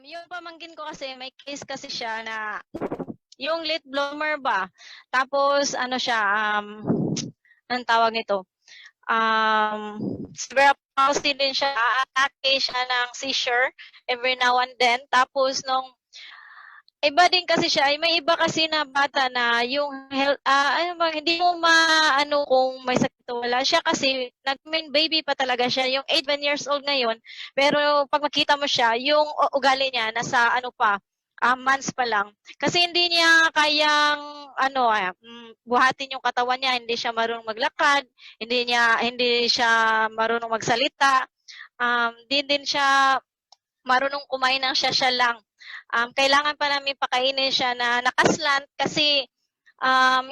Yung pamangkin ko kasi may case kasi siya na yung late bloomer ba. Tapos ano siya, anong tawag nito? Cerebral palsy din siya, atake siya ng seizure every now and then. Tapos nung iba din kasi siya, may iba kasi na bata na yung health, ano bang, hindi mo maano kung may sakit o wala. Siya kasi, nag-main baby pa talaga siya, yung 8 years old ngayon, pero pag makita mo siya, yung ugali niya, nasa ano pa, months pa lang. Kasi hindi niya kayang, buhatin yung katawan niya, hindi siya marunong maglakad, hindi siya marunong magsalita, din siya marunong kumain ng siya lang. Kailangan pa namin pakainin siya na nakaslant kasi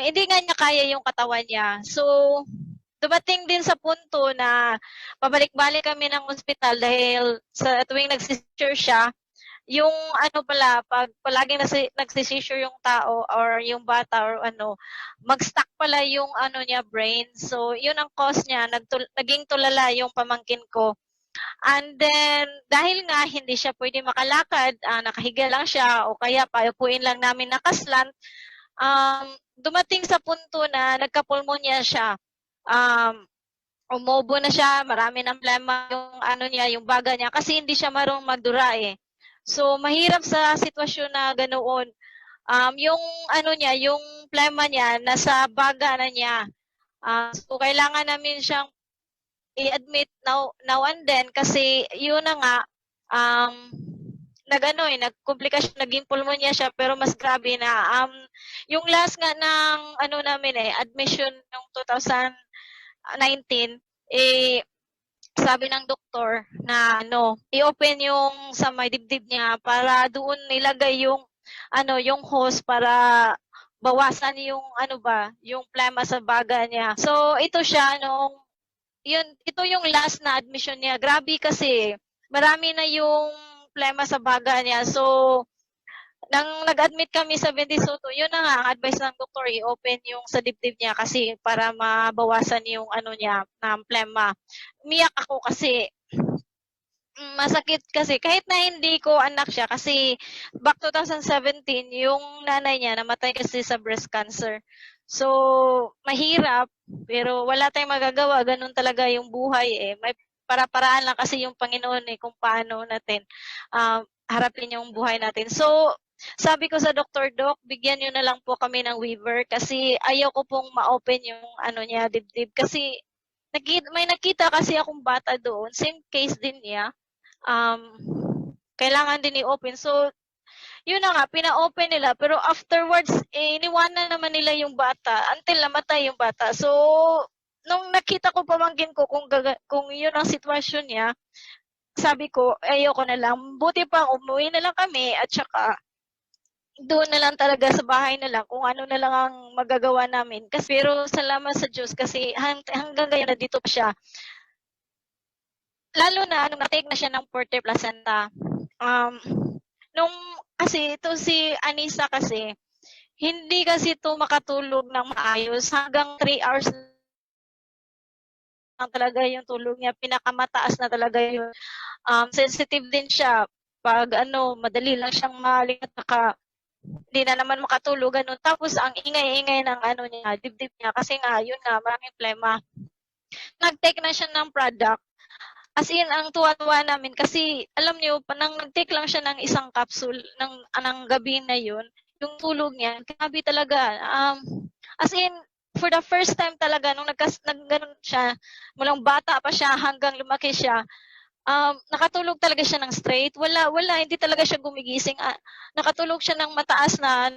hindi nga niya kaya yung katawan niya. So, dumating din sa punto na pabalik-balik kami ng ospital dahil sa tuwing nagsisure siya, yung ano pala, pag palaging nagsisure yung tao or yung bata or ano, mag-stuck pala yung ano niya, brain. So, yun ang cause niya. Naging tulala yung pamangkin ko. And then, dahil nga hindi siya pwede makalakad, nakahiga lang siya o kaya paupuin lang namin nakaslant, dumating sa punto na nagka-pulmonya siya. Umubo na siya, marami ng problema yung ano niya, yung baga niya kasi hindi siya marunong magdura eh. So, mahirap sa sitwasyon na ganoon. Yung ano niya, yung plema niya, nasa baga na niya. So, kailangan namin siyang i-admit now and then kasi yun na nga nagkomplikasyon, naging pulmonya siya pero mas grabe na yung last nga ng ano namin admission ng 2019 sabi ng doktor na i-open yung sa may dibdib niya para doon nilagay yung yung hose para bawasan yung yung plema sa baga niya. So ito siya ito yung last na admission niya. Grabe kasi, marami na yung plema sa baga niya. So, nang nag-admit kami sa Bendisoto, yun na nga, ang advice ng doktor, i-open yung sa dibdib niya kasi para mabawasan yung niya, ng plema. Umiyak ako kasi, masakit kasi, kahit na hindi ko anak siya, kasi back 2017, yung nanay niya namatay kasi sa breast cancer. So, mahirap, pero wala tayong magagawa. Ganun talaga yung buhay eh. May para-paraan lang kasi yung Panginoon kung paano natin harapin yung buhay natin. So, sabi ko sa Dr. Doc, bigyan nyo na lang po kami ng waiver kasi ayaw ko pong ma-open yung niya, dibdib. Kasi may nakita kasi akong bata doon, same case din niya. Kailangan din i-open. So, yun na nga, pina-open nila. Pero afterwards, iniwanan naman nila yung bata until namatay yung bata. So, nung nakita ko pamangkin ko kung yun ang sitwasyon niya, sabi ko, ayoko na lang. Buti pa, umuwi na lang kami at saka doon na lang talaga sa bahay na lang kung ano na lang ang magagawa namin. Kasi, pero salamat sa Diyos kasi hanggang ngayon na dito pa siya. Lalo na nung na-take na siya ng Porter Placenta. Nung kasi ito si Anissa kasi, hindi kasi ito makatulog ng maayos. Hanggang 3 hours lang talaga yung tulog niya. Pinakamataas na talaga yung sensitive din siya. Pag madali lang siyang maling at hindi na naman makatulog. Ganun. Tapos ang ingay-ingay ng niya, dibdib niya. Kasi nga, yun nga, maraming plema. Nag-take na siya ng product. As in, ang tuwa-tuwa namin kasi alam niyo, nang nag-take lang siya ng isang capsule ng gabi na yun, yung tulog niya, grabe talaga. As in, for the first time talaga, nung nagganon siya, mulang bata pa siya hanggang lumaki siya, nakatulog talaga siya ng straight. Wala, hindi talaga siya gumigising. Nakatulog siya ng mataas na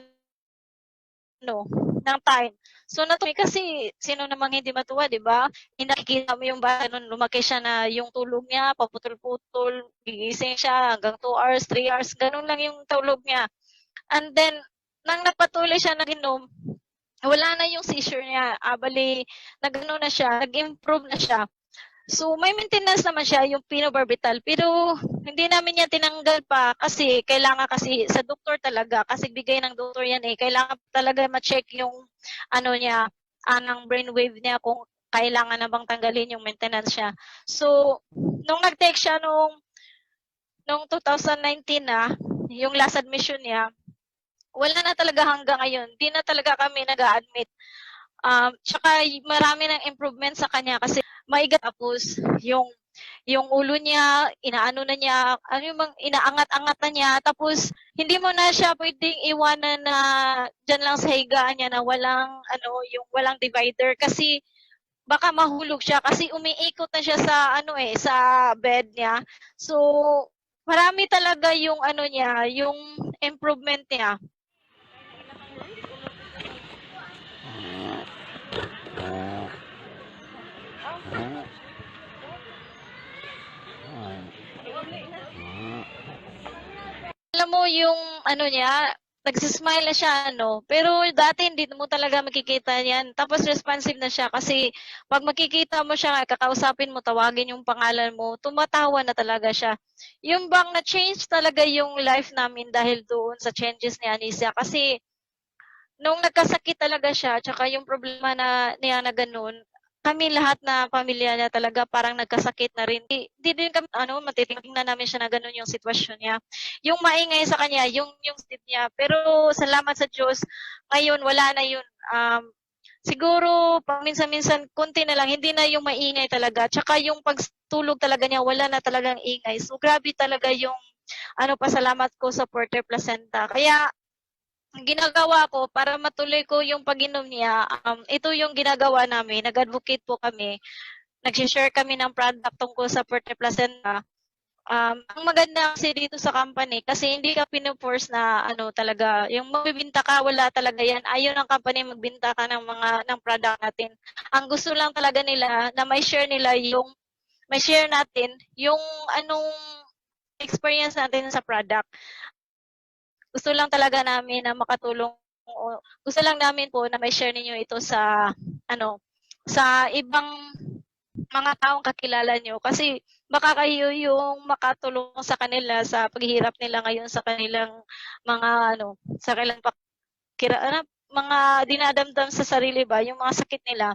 ng time. So natuloy kasi sino namang hindi matuwa, 'di ba? Nakikita mo yung bata nung lumaki siya na yung tulog niya paputol-putol, gigising siya hanggang 2 hours, 3 hours, ganun lang yung tulog niya. And then nang napatuloy siya nag-inom, wala na yung seizure niya. Bali nagano na siya, nag-improve na siya. So, may maintenance naman siya, yung phenobarbital. Pero, hindi namin yan tinanggal pa kasi kailangan kasi sa doktor talaga, kasi bigay ng doktor yan kailangan talaga ma-check yung niya, ng brainwave niya kung kailangan na bang tanggalin yung maintenance siya. So, nung nag-take siya nung Noong 2019 na, yung last admission niya, wala na talaga hanggang ngayon. Di na talaga kami nag-a-admit. Tsaka marami ng improvement sa kanya kasi maigat tapos yung ulo niya, inaano na niya, ano yung inaangat-angat na niya, tapos hindi mo na siya pwedeng iwanan na dyan lang sa higaan niya na walang, ano, yung walang divider kasi baka mahulog siya kasi umiikot na siya sa, ano sa bed niya. So, marami talaga yung, ano niya, yung improvement niya. Alam mo yung ano niya, nagsismile na siya, ano, pero dati hindi mo talaga makikita yan. Tapos responsive na siya kasi pag makikita mo siya, kakausapin mo, tawagin yung pangalan mo, tumatawa na talaga siya. Yung bang na-change talaga yung life namin dahil doon sa changes ni Anisia kasi nung nagkasakit talaga siya, tsaka yung problema niya na gano'n, kami lahat na pamilya niya talaga parang nagkasakit na rin. Di din kami, matitingnan namin siya na gano'n yung sitwasyon niya. Yung maingay sa kanya, yung sleep niya. Pero salamat sa Diyos, ngayon wala na yun. Siguro, paminsan-minsan, konti na lang, hindi na yung maingay talaga. Tsaka yung pagtulog talaga niya, wala na talagang ingay. So, grabe talaga yung pasalamat ko sa Porter Placenta. Kaya, ang ginagawa ko para matuloy ko yung pag-inom niya, ito yung ginagawa namin. Nag-advocate po kami. Nag-share kami ng product tungkol sa Forte Placenta. Ang maganda kasi dito sa company kasi hindi ka pino-force na talaga, yung magbibenta ka, wala talaga yan. Ayaw ng company magbenta ka ng product natin. Ang gusto lang talaga nila na may share natin yung anong experience natin sa product. Gusto lang talaga namin na makatulong o gusto lang namin po na may share ninyo ito sa ibang mga taong kakilala nyo kasi baka kayo yung makatulong sa kanila sa paghihirap nila ngayon sa kanilang sa kanilang mga dinadamdam sa sarili ba, yung mga sakit nila.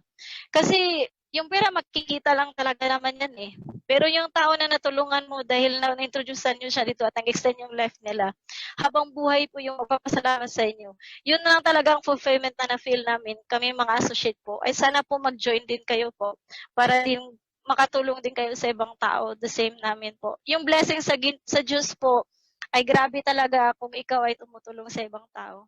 Kasi yung pera makikita lang talaga naman yan eh. Pero yung tao na natulungan mo dahil na-introducean nyo siya dito at nag-extend yung life nila, habang buhay po yung magpapasalamat sa inyo. Yun lang talagang fulfillment na na-feel namin, kami mga associate po. Ay sana po mag-join din kayo po para din makatulong din kayo sa ibang tao, the same namin po. Yung blessing sa Diyos po, ay grabe talaga kung ikaw ay tumutulong sa ibang tao.